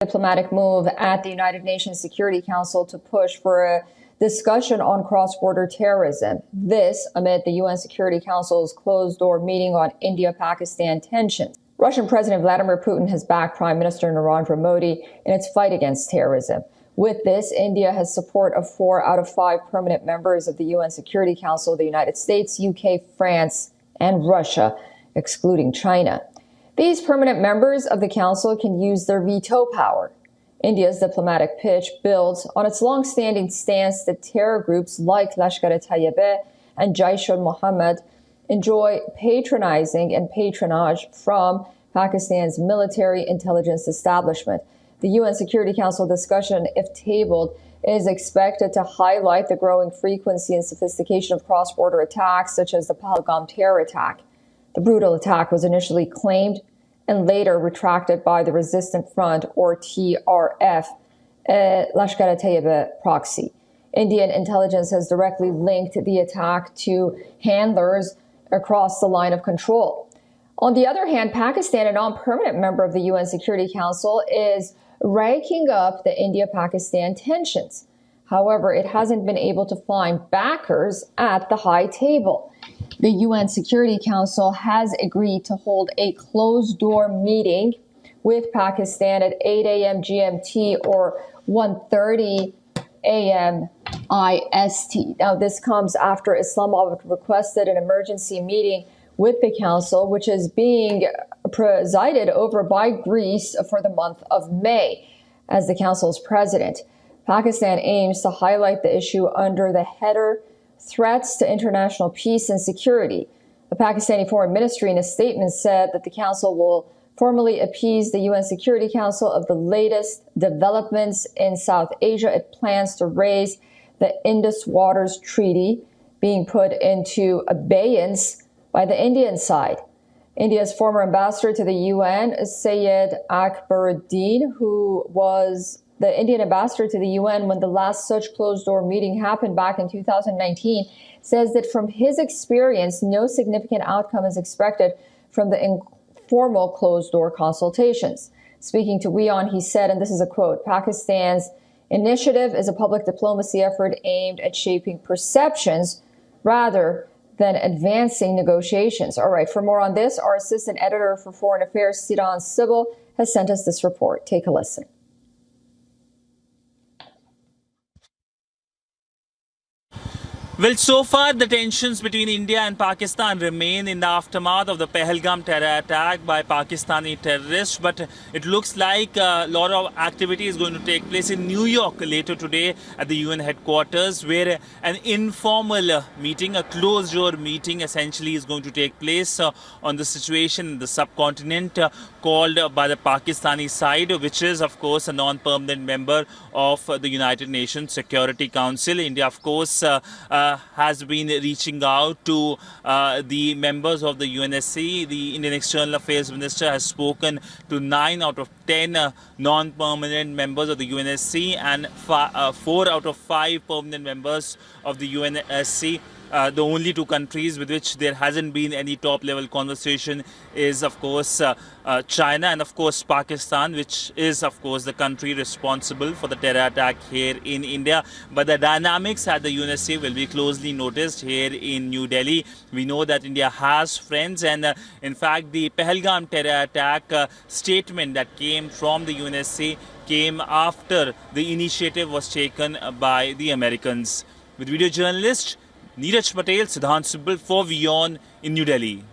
Diplomatic move at the United Nations Security Council to push for a discussion on cross-border terrorism. This amid the UN Security Council's closed-door meeting on India-Pakistan tensions. Russian President Vladimir Putin has backed Prime Minister Narendra Modi in its fight against terrorism. With this, India has support of 4 out of 5 permanent members of the UN Security Council, the United States, UK, France, and Russia, excluding China. These permanent members of the Council can use their veto power. India's diplomatic pitch builds on its long-standing stance that terror groups like Lashkar-e-Taiba and Jaish-ul-Mohammed enjoy patronizing and patronage from Pakistan's military intelligence establishment. The UN Security Council discussion, if tabled, is expected to highlight the growing frequency and sophistication of cross-border attacks, such as the Pahalgam terror attack. The brutal attack was initially claimed and later retracted by the Resistant Front, or TRF, Lashkar-e-Taiba proxy. Indian intelligence has directly linked the attack to handlers across the line of control. On the other hand, Pakistan, a non-permanent member of the UN Security Council, is raking up the India-Pakistan tensions. However, it hasn't been able to find backers at the high table. The UN Security Council has agreed to hold a closed-door meeting with Pakistan at 8 a.m. GMT or 1:30 a.m. IST. Now, this comes after Islamabad requested an emergency meeting with the Council, which is being presided over by Greece for the month of May as the Council's president. Pakistan aims to highlight the issue under the header Threats to International Peace and Security. The Pakistani Foreign Ministry in a statement said that the Council will formally appease the UN Security Council of the latest developments in South Asia. It plans to raise the Indus Waters Treaty being put into abeyance by the Indian side. India's former ambassador to the UN, Syed Akbaruddin, who was the Indian ambassador to the UN when the last such closed-door meeting happened back in 2019, says that from his experience, no significant outcome is expected from the informal closed-door consultations. Speaking to WION, he said, and this is a quote, "Pakistan's initiative is a public diplomacy effort aimed at shaping perceptions rather than advancing negotiations." All right, for more on this, our assistant editor for Foreign Affairs, Siran Sybil, has sent us this report. Take a listen. Well, so far the tensions between India and Pakistan remain in the aftermath of the Pahalgam terror attack by Pakistani terrorists, but it looks like a lot of activity is going to take place in New York later today at the UN headquarters, where an informal meeting, a closed-door meeting essentially is going to take place on the situation in the subcontinent called by the Pakistani side, which is of course a non-permanent member of the United Nations Security Council. India, of course, has been reaching out to the members of the UNSC. The Indian External Affairs Minister has spoken to 9 out of 10 non-permanent members of the UNSC and 4 out of 5 permanent members of the UNSC. The only 2 countries with which there hasn't been any top-level conversation is, of course, China and, of course, Pakistan, which is, of course, the country responsible for the terror attack here in India. But the dynamics at the UNSC will be closely noticed here in New Delhi. We know that India has friends, and in fact, the Pahalgam terror attack statement that came from the UNSC came after the initiative was taken by the Americans. With video journalist Neeraj Patel, Siddhant Sibbal for WION in New Delhi.